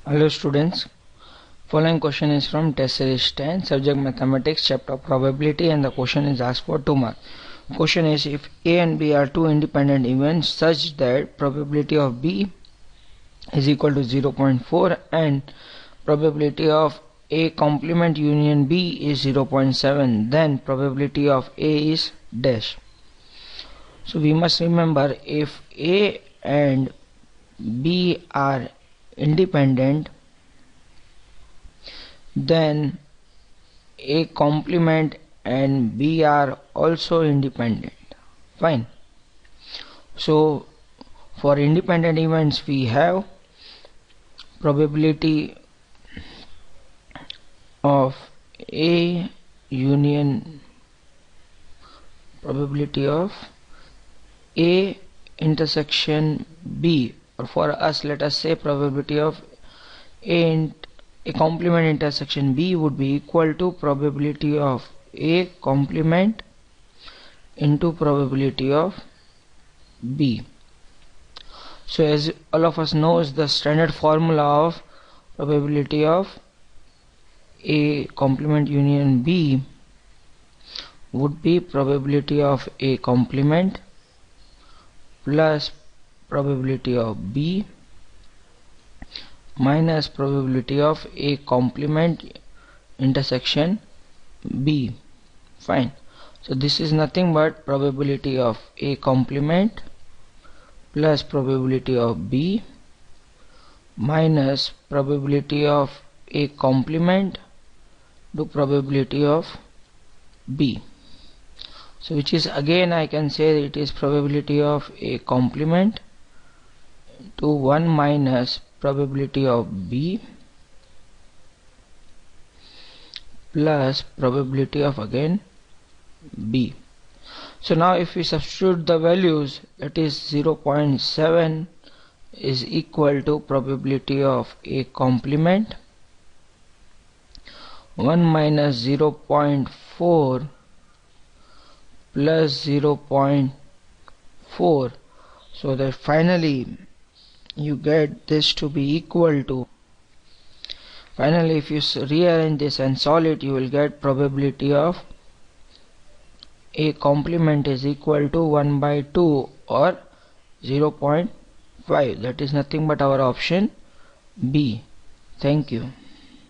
Hello students, following question is from test series 10, subject mathematics, chapter probability, and the question is asked for 2 marks. Question is, if A and B are two independent events such that probability of B is equal to 0.4 and probability of A complement union B is 0.7, then probability of A is dash. So we must remember, if A and B are independent, then A complement and B are also independent. Fine. So for independent events we have probability of A union probability of A intersection B, or for us let us say probability of A complement intersection B would be equal to probability of A complement into probability of B. So as all of us knows, the standard formula of probability of A complement union B would be probability of A complement plus probability of B minus probability of A complement intersection B. Fine. So this is nothing but probability of A complement plus probability of B minus probability of A complement to probability of B. So which is, again I can say it is probability of A complement to 1 minus probability of B plus probability of again B. So now if we substitute the values, that is 0.7 is equal to probability of A complement 1 minus 0.4 plus 0.4, so that finally you get this to be equal to, finally if you rearrange this and solve it, you will get probability of A complement is equal to 1 by 2 or 0.5. that is nothing but our option B. Thank you.